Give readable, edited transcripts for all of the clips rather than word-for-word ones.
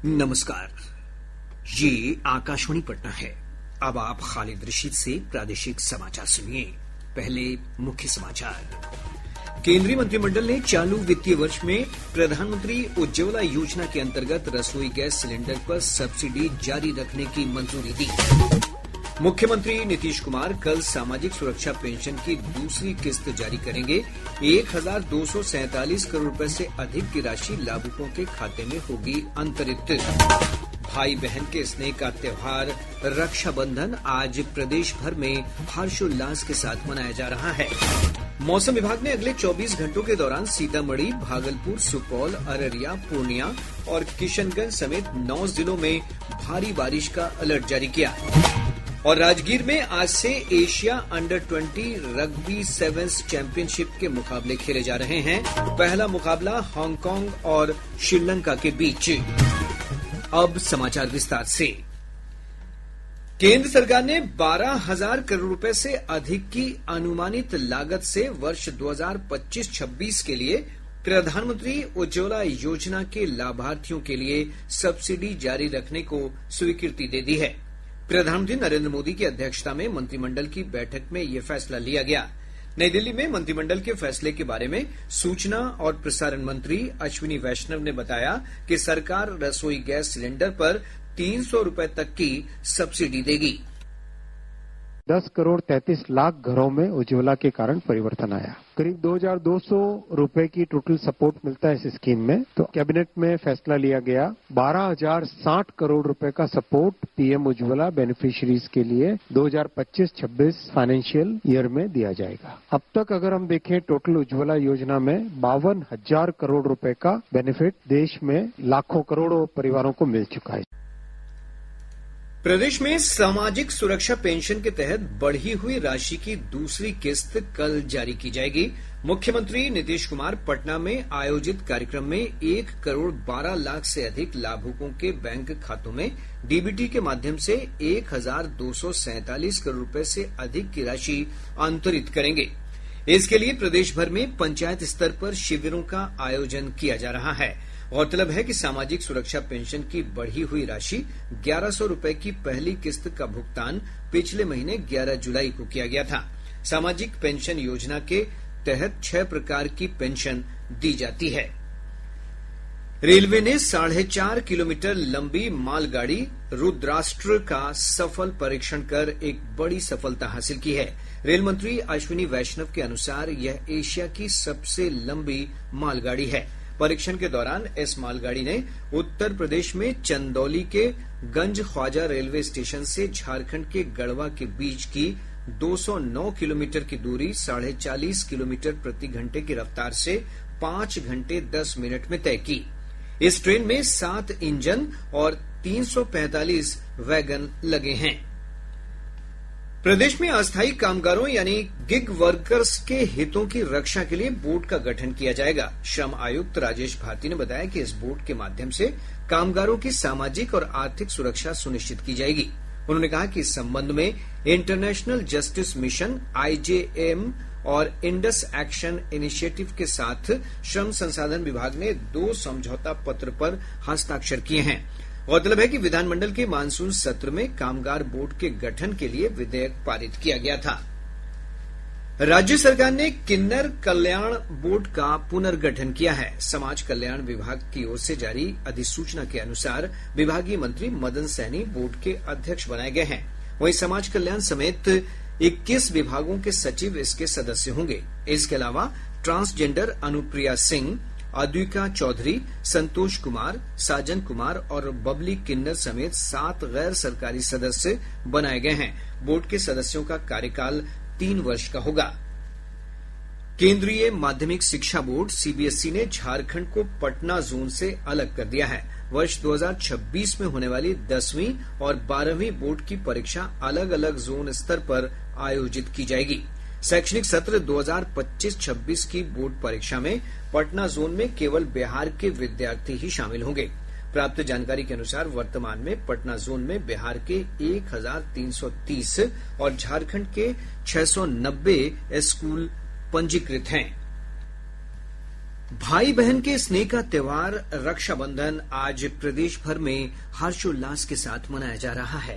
नमस्कार। ये आकाशवाणी पटना है। अब आप खालिद रशीद से प्रादेशिक समाचार सुनिए। पहले मुख्य समाचार। केंद्रीय मंत्रिमंडल ने चालू वित्तीय वर्ष में प्रधानमंत्री उज्ज्वला योजना के अंतर्गत रसोई गैस सिलेंडर पर सब्सिडी जारी रखने की मंजूरी दी। मुख्यमंत्री नीतीश कुमार कल सामाजिक सुरक्षा पेंशन की दूसरी किस्त जारी करेंगे। 1247 करोड़ रुपए से अधिक की राशि लाभुकों के खाते में होगी अंतरित। भाई बहन के स्नेह का त्योहार रक्षाबंधन आज प्रदेश भर में हर्षोल्लास के साथ मनाया जा रहा है। मौसम विभाग ने अगले 24 घंटों के दौरान सीतामढ़ी, भागलपुर, सुपौल, अररिया, पूर्णिया और किशनगंज समेत 9 जिलों में भारी बारिश का अलर्ट जारी किया। और राजगीर में आज से Asia under 20 rugby sevens championship के मुकाबले खेले जा रहे हैं। पहला मुकाबला हांगकांग और श्रीलंका के बीच। अब समाचार विस्तार से। केंद्र सरकार ने 12,000 करोड़ रुपए से अधिक की अनुमानित लागत से वर्ष 2025-26 के लिए प्रधानमंत्री उज्ज्वला योजना के लाभार्थियों के लिए सब्सिडी जारी रखने को स्वीकृति दे दी है। प्रधानमंत्री नरेंद्र मोदी की अध्यक्षता में मंत्रिमंडल की बैठक में यह फैसला लिया गया। नई दिल्ली में मंत्रिमंडल के फैसले के बारे में सूचना और प्रसारण मंत्री अश्विनी वैष्णव ने बताया कि सरकार रसोई गैस सिलेंडर पर 300 रुपए तक की सब्सिडी देगी। 10 करोड़ 33 लाख घरों में उज्ज्वला के कारण परिवर्तन आया। करीब 2,200 रुपए की टोटल सपोर्ट मिलता है इस स्कीम में। तो कैबिनेट में फैसला लिया गया 12,060 करोड़ रुपए का सपोर्ट पीएम उज्ज्वला बेनिफिशियरीज के लिए 2025-26 फाइनेंशियल ईयर में दिया जाएगा। अब तक अगर हम देखें टोटल उज्ज्वला योजना में 52,000 करोड़ रुपए का बेनिफिट देश में लाखों करोड़ों परिवारों को मिल चुका है। प्रदेश में सामाजिक सुरक्षा पेंशन के तहत बढ़ी हुई राशि की दूसरी किस्त कल जारी की जाएगी। मुख्यमंत्री नीतीश कुमार पटना में आयोजित कार्यक्रम में 1 करोड़ 12 लाख से अधिक लाभुकों के बैंक खातों में डीबीटी के माध्यम से 1,247 करोड़ रुपए से अधिक की राशि अंतरित करेंगे। इसके लिए प्रदेश भर में पंचायत स्तर पर शिविरों का आयोजन किया जा रहा है। गौरतलब है कि सामाजिक सुरक्षा पेंशन की बढ़ी हुई राशि 1,100 रुपए की पहली किस्त का भुगतान पिछले महीने 11 जुलाई को किया गया था। सामाजिक पेंशन योजना के तहत 6 प्रकार की पेंशन दी जाती है। रेलवे ने 4.5 किलोमीटर लंबी मालगाड़ी रुद्राष्ट्र का सफल परीक्षण कर एक बड़ी सफलता हासिल की है। रेल मंत्री अश्विनी वैष्णव के अनुसार यह एशिया की सबसे लंबी मालगाड़ी है। परीक्षण के दौरान इस मालगाड़ी ने उत्तर प्रदेश में चंदौली के गंज ख्वाजा रेलवे स्टेशन से झारखंड के गढ़वा के बीच की 209 किलोमीटर की दूरी 40.5 किलोमीटर प्रति घंटे की रफ्तार से 5 घंटे 10 मिनट में तय की। इस ट्रेन में 7 इंजन और 345 वैगन लगे हैं। प्रदेश में अस्थायी कामगारों यानी गिग वर्कर्स के हितों की रक्षा के लिए बोर्ड का गठन किया जाएगा। श्रम आयुक्त राजेश भारती ने बताया कि इस बोर्ड के माध्यम से कामगारों की सामाजिक और आर्थिक सुरक्षा सुनिश्चित की जाएगी। उन्होंने कहा कि इस संबंध में इंटरनेशनल जस्टिस मिशन IJM और इंडस एक्शन इनिशिएटिव के साथ श्रम संसाधन विभाग ने 2 समझौता पत्र पर हस्ताक्षर किए हैं। गौरतलब है कि विधानमंडल के मानसून सत्र में कामगार बोर्ड के गठन के लिए विधेयक पारित किया गया था। राज्य सरकार ने किन्नर कल्याण बोर्ड का पुनर्गठन किया है। समाज कल्याण विभाग की ओर से जारी अधिसूचना के अनुसार विभागीय मंत्री मदन सैनी बोर्ड के अध्यक्ष बनाए गए हैं। वहीं समाज कल्याण समेत 21 विभागों के सचिव इसके सदस्य होंगे। इसके अलावा ट्रांसजेंडर अनुप्रिया सिंह, अद्विका चौधरी, संतोष कुमार, साजन कुमार और बबली किन्नर समेत 7 गैर सरकारी सदस्य बनाए गए हैं। बोर्ड के सदस्यों का कार्यकाल 3 वर्ष का होगा। केंद्रीय माध्यमिक शिक्षा बोर्ड CBSE ने झारखंड को पटना जोन से अलग कर दिया है। वर्ष 2026 में होने वाली 10वीं और 12वीं बोर्ड की परीक्षा अलग अलग जोन स्तर पर आयोजित की जाएगी। शैक्षणिक सत्र 2025-26 की बोर्ड परीक्षा में पटना जोन में केवल बिहार के विद्यार्थी ही शामिल होंगे। प्राप्त जानकारी के अनुसार वर्तमान में पटना जोन में बिहार के 1,330 और झारखंड के 690 स्कूल पंजीकृत हैं। भाई बहन के स्नेह का त्योहार रक्षाबंधन आज प्रदेश भर में हर्षोल्लास के साथ मनाया जा रहा है।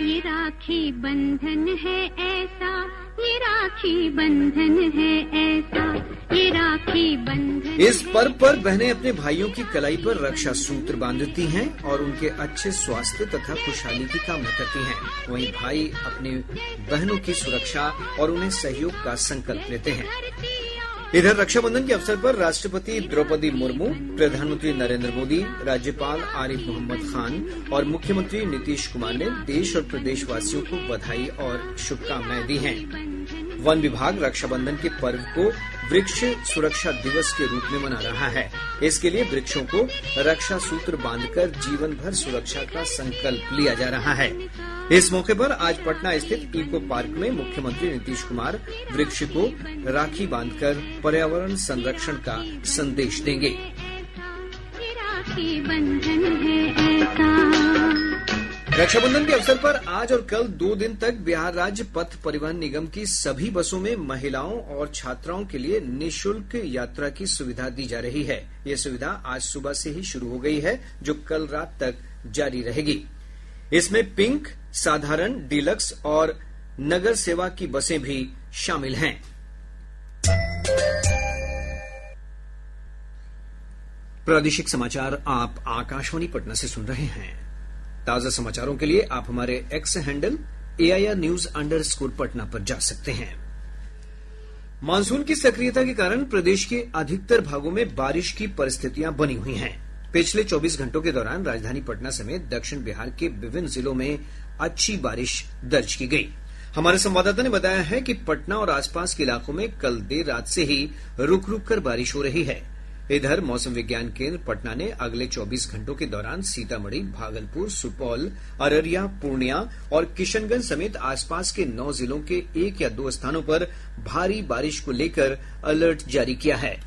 ये राखी बंधन है ऐसा, ये राखी बंधन है ऐसा, ये राखी बंधन। इस पर्व पर बहनें अपने भाइयों की कलाई पर रक्षा सूत्र बांधती हैं और उनके अच्छे स्वास्थ्य तथा खुशहाली की कामना करती हैं। वहीं भाई अपने बहनों की सुरक्षा और उन्हें सहयोग का संकल्प लेते हैं। इधर रक्षाबंधन के अवसर पर राष्ट्रपति द्रौपदी मुर्मू, प्रधानमंत्री नरेंद्र मोदी, राज्यपाल आरिफ मोहम्मद खान और मुख्यमंत्री नीतीश कुमार ने देश और प्रदेशवासियों को बधाई और शुभकामनाएं दी हैं। वन विभाग रक्षाबंधन के पर्व को वृक्ष सुरक्षा दिवस के रूप में मना रहा है। इसके लिए वृक्षों को रक्षा सूत्र बांधकर जीवन भर सुरक्षा का संकल्प लिया जा रहा है। इस मौके पर आज पटना स्थित इको पार्क में मुख्यमंत्री नीतीश कुमार वृक्ष को राखी बांधकर पर्यावरण संरक्षण का संदेश देंगे। रक्षाबंधन के अवसर पर आज और कल 2 दिन तक बिहार राज्य पथ परिवहन निगम की सभी बसों में महिलाओं और छात्राओं के लिए निःशुल्क यात्रा की सुविधा दी जा रही है। यह सुविधा आज सुबह से ही शुरू हो गई है, जो कल रात तक जारी रहेगी। इसमें पिंक, साधारण, डीलक्स और नगर सेवा की बसें भी शामिल हैं। प्रादेशिक समाचार आप आकाशवाणी पटना से सुन रहे हैं। ताजा समाचारों के लिए आप हमारे एक्स हैंडल AIR_News_ पर जा सकते हैं। मानसून की सक्रियता के कारण प्रदेश के अधिकतर भागों में बारिश की परिस्थितियां बनी हुई हैं। पिछले 24 घंटों के दौरान राजधानी पटना समेत दक्षिण बिहार के विभिन्न जिलों में अच्छी बारिश दर्ज की गई। हमारे संवाददाता ने बताया है कि पटना और आसपास के इलाकों में कल देर रात से ही रुक रुक कर बारिश हो रही है। इधर मौसम विज्ञान केंद्र पटना ने अगले 24 घंटों के दौरान सीतामढ़ी, भागलपुर, सुपौल, अररिया, पूर्णिया और किशनगंज समेत आसपास के 9 जिलों के 1 या 2 स्थानों पर भारी बारिश को लेकर अलर्ट जारी किया है।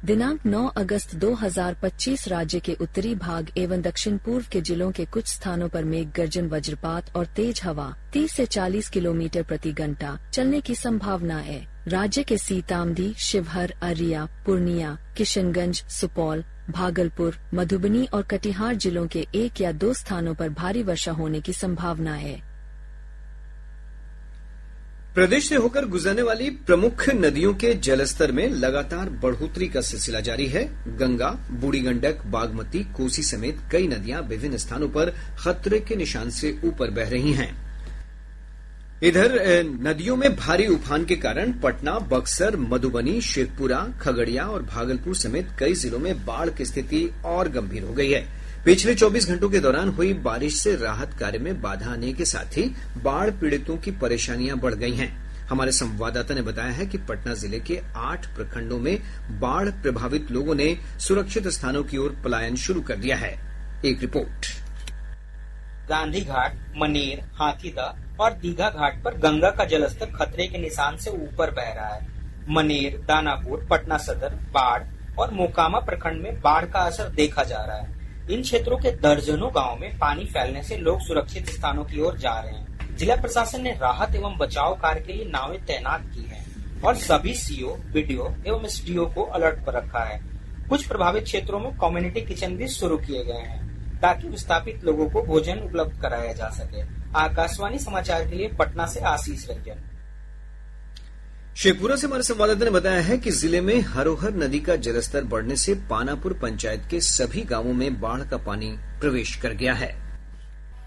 दिनांक 9 अगस्त 2025 राज्य के उत्तरी भाग एवं दक्षिण पूर्व के जिलों के कुछ स्थानों पर मेघ गर्जन, वज्रपात और तेज हवा 30 से 40 किलोमीटर प्रति घंटा चलने की संभावना है। राज्य के सीतामढ़ी, शिवहर, अररिया, पूर्णिया, किशनगंज, सुपौल, भागलपुर, मधुबनी और कटिहार जिलों के 1 या 2 स्थानों पर भारी वर्षा होने की संभावना है। प्रदेश से होकर गुजरने वाली प्रमुख नदियों के जलस्तर में लगातार बढ़ोतरी का सिलसिला जारी है। गंगा, बूढ़ी गंडक, बागमती, कोसी समेत कई नदियां विभिन्न स्थानों पर खतरे के निशान से ऊपर बह रही हैं। इधर नदियों में भारी उफान के कारण पटना, बक्सर, मधुबनी, शेखपुरा, खगड़िया और भागलपुर समेत कई जिलों में बाढ़ की स्थिति और गंभीर हो गई है। पिछले 24 घंटों के दौरान हुई बारिश से राहत कार्य में बाधा आने के साथ ही बाढ़ पीड़ितों की परेशानियां बढ़ गई हैं। हमारे संवाददाता ने बताया है कि पटना जिले के 8 प्रखंडों में बाढ़ प्रभावित लोगों ने सुरक्षित स्थानों की ओर पलायन शुरू कर दिया है। एक रिपोर्ट। गांधी घाट, मनेर, हाथीदह और दीघा घाट पर गंगा का जलस्तर खतरे के निशान से ऊपर बह रहा है। मनेर, दानापुर, पटना सदर, बाढ़ और मोकामा प्रखंड में बाढ़ का असर देखा जा रहा है। इन क्षेत्रों के दर्जनों गांवों में पानी फैलने से लोग सुरक्षित स्थानों की ओर जा रहे हैं। जिला प्रशासन ने राहत एवं बचाव कार्य के लिए नावें तैनात की हैं और सभी सीओ, बीडीओ एवं एसडीओ को अलर्ट पर रखा है। कुछ प्रभावित क्षेत्रों में कम्युनिटी किचन भी शुरू किए गए हैं ताकि विस्थापित लोगों को भोजन उपलब्ध कराया जा सके। आकाशवाणी समाचार के लिए पटना से आशीष रंजन। शेखपुरा से हमारे संवाददाता ने बताया है कि जिले में हरोहर नदी का जलस्तर बढ़ने से पानापुर पंचायत के सभी गांवों में बाढ़ का पानी प्रवेश कर गया है।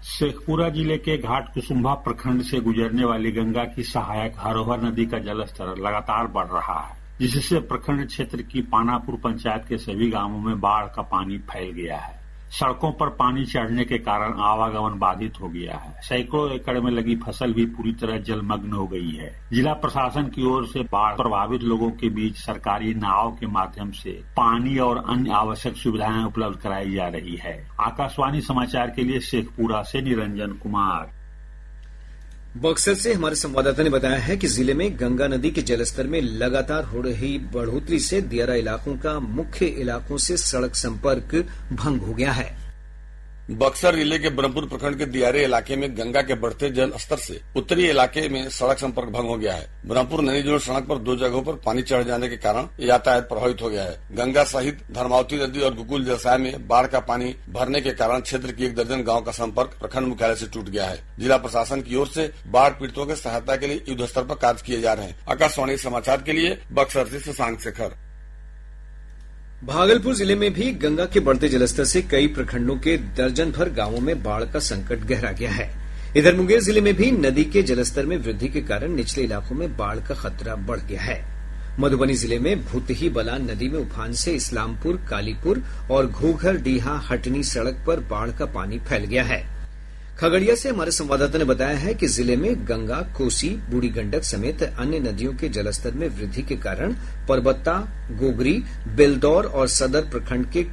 शेखपुरा जिले के घाट कुसुम्भा प्रखंड से गुजरने वाली गंगा की सहायक हरोहर नदी का जलस्तर लगातार बढ़ रहा है, जिससे प्रखंड क्षेत्र की पानापुर पंचायत के सभी गांवों में बाढ़ का पानी फैल गया है। सड़कों पर पानी चढ़ने के कारण आवागमन बाधित हो गया है। सैकड़ों एकड़ में लगी फसल भी पूरी तरह जलमग्न हो गई है। जिला प्रशासन की ओर से बाढ़ प्रभावित लोगों के बीच सरकारी नाव के माध्यम से पानी और अन्य आवश्यक सुविधाएं उपलब्ध कराई जा रही है। आकाशवाणी समाचार के लिए शेखपुरा से निरंजन कुमार। बक्सर से हमारे संवाददाता ने बताया है कि जिले में गंगा नदी के जलस्तर में लगातार हो रही बढ़ोतरी से दियारा इलाकों का मुख्य इलाकों से सड़क संपर्क भंग हो गया है। बक्सर जिले के ब्रह्मपुर प्रखंड के दियारे इलाके में गंगा के बढ़ते जल स्तर से उत्तरी इलाके में सड़क संपर्क भंग हो गया है। ब्रह्मपुर नदी जोड़ सड़क पर 2 जगहों पर पानी चढ़ जाने के कारण यातायात प्रभावित हो गया है। गंगा सहित धर्मावती नदी और गोकुल जलसाय में बाढ़ का पानी भरने के कारण क्षेत्र की 1 दर्जन गाँव का संपर्क प्रखंड मुख्यालय से टूट गया है। जिला प्रशासन की ओर से बाढ़ पीड़ितों की सहायता के लिए युद्ध स्तर पर कार्य किए जा रहे हैं। आकाशवाणी समाचार के लिए बक्सर से शशांक शेखर। भागलपुर जिले में भी गंगा के बढ़ते जलस्तर से कई प्रखंडों के दर्जन भर गांवों में बाढ़ का संकट गहरा गया है। इधर मुंगेर जिले में भी नदी के जलस्तर में वृद्धि के कारण निचले इलाकों में बाढ़ का खतरा बढ़ गया है। मधुबनी जिले में भूतही बलान नदी में उफान से इस्लामपुर, कालीपुर और घोघर डीहा हटनी सड़क पर बाढ़ का पानी फैल गया है। खगड़िया से हमारे संवाददाता ने बताया है कि जिले में गंगा, कोसी, बूढ़ी गंडक समेत अन्य नदियों के जलस्तर में वृद्धि के कारण परबत्ता, गोगरी, बेलदौर और सदर प्रखंड के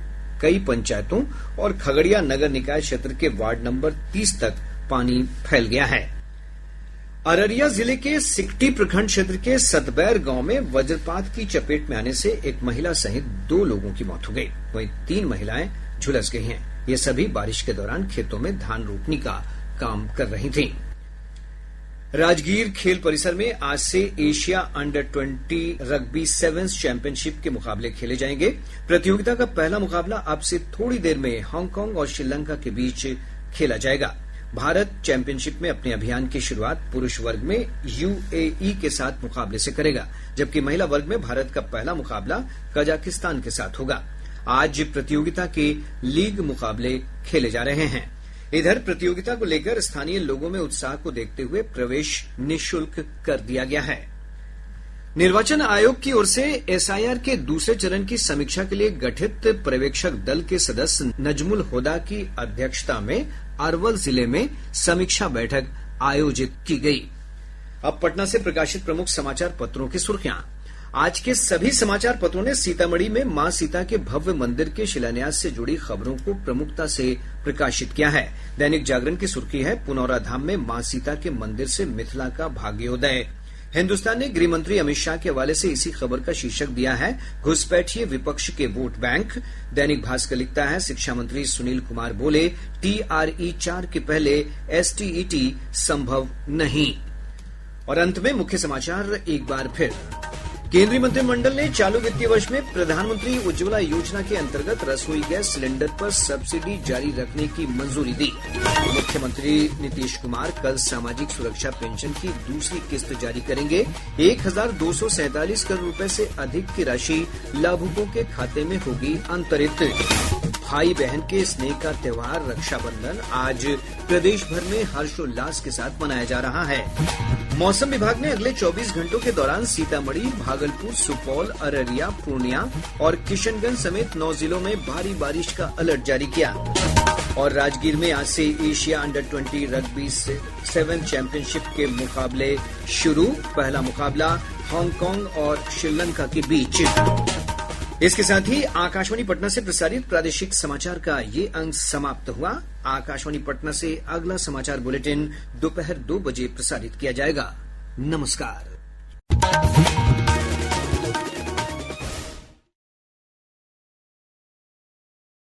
कई पंचायतों और खगड़िया नगर निकाय क्षेत्र के वार्ड नंबर 30 तक पानी फैल गया है। अररिया जिले के सिकटी प्रखंड क्षेत्र के सतबैर गांव में वज्रपात की चपेट में आने से एक महिला सहित 2 लोगों की मौत हो गई, वहीं 3 महिलाएं झुलस गई हैं। ये सभी बारिश के दौरान खेतों में धान रोपनी का काम कर रही थीं। राजगीर खेल परिसर में आज से Asia under 20 rugby sevens championship के मुकाबले खेले जाएंगे। प्रतियोगिता का पहला मुकाबला अब से थोड़ी देर में हांगकांग और श्रीलंका के बीच खेला जाएगा। भारत चैंपियनशिप में अपने अभियान की शुरुआत पुरुष वर्ग में यूएई के साथ मुकाबले से करेगा, जबकि महिला वर्ग में भारत का पहला मुकाबला कजाकिस्तान के साथ होगा। आज प्रतियोगिता के लीग मुकाबले खेले जा रहे हैं। इधर प्रतियोगिता को लेकर स्थानीय लोगों में उत्साह को देखते हुए प्रवेश निःशुल्क कर दिया गया है। निर्वाचन आयोग की ओर से एसआईआर के दूसरे चरण की समीक्षा के लिए गठित पर्यवेक्षक दल के सदस्य नजमुल हुदा की अध्यक्षता में अरवल जिले में समीक्षा बैठक आयोजित की गई। अब पटना से प्रकाशित प्रमुख समाचार पत्रों की सुर्खियां। आज के सभी समाचार पत्रों ने सीतामढ़ी में मां सीता के भव्य मंदिर के शिलान्यास से जुड़ी खबरों को प्रमुखता से प्रकाशित किया है। दैनिक जागरण की सुर्खी है, पुनौरा धाम में मां सीता के मंदिर से मिथिला का भाग्योदय। हिन्दुस्तान ने गृह मंत्री अमित शाह के हवाले से इसी खबर का शीर्षक दिया है, घुसपैठिए विपक्ष के वोट बैंक। दैनिक भास्कर लिखता है, शिक्षा मंत्री सुनील कुमार बोले, TRE 4 के पहले STET संभव नहीं। और अंत में मुख्य समाचार एक बार फिर। केंद्रीय मंत्रिमंडल ने चालू वित्तीय वर्ष में प्रधानमंत्री उज्ज्वला योजना के अंतर्गत रसोई गैस सिलेंडर पर सब्सिडी जारी रखने की मंजूरी दी। मुख्यमंत्री नीतीश कुमार कल सामाजिक सुरक्षा पेंशन की दूसरी किस्त जारी करेंगे। 1247 करोड़ रुपए से अधिक की राशि लाभुकों के खाते में होगी अंतरित। भाई बहन के स्नेह का त्योहार रक्षाबंधन आज प्रदेश भर में हर्षोल्लास के साथ मनाया जा रहा है। मौसम विभाग ने अगले 24 घंटों के दौरान सीतामढ़ी, भागलपुर, सुपौल, अररिया, पूर्णिया और किशनगंज समेत 9 जिलों में भारी बारिश का अलर्ट जारी किया। और राजगीर में आज से एशिया अंडर 20 रग्बी 7 चैंपियनशिप के मुकाबले शुरू। पहला मुकाबला हांगकांग और श्रीलंका के बीच। इसके साथ ही आकाशवाणी पटना से प्रसारित प्रादेशिक समाचार का ये अंक समाप्त हुआ। आकाशवाणी पटना से अगला समाचार बुलेटिन दोपहर 2 बजे प्रसारित किया जाएगा। नमस्कार।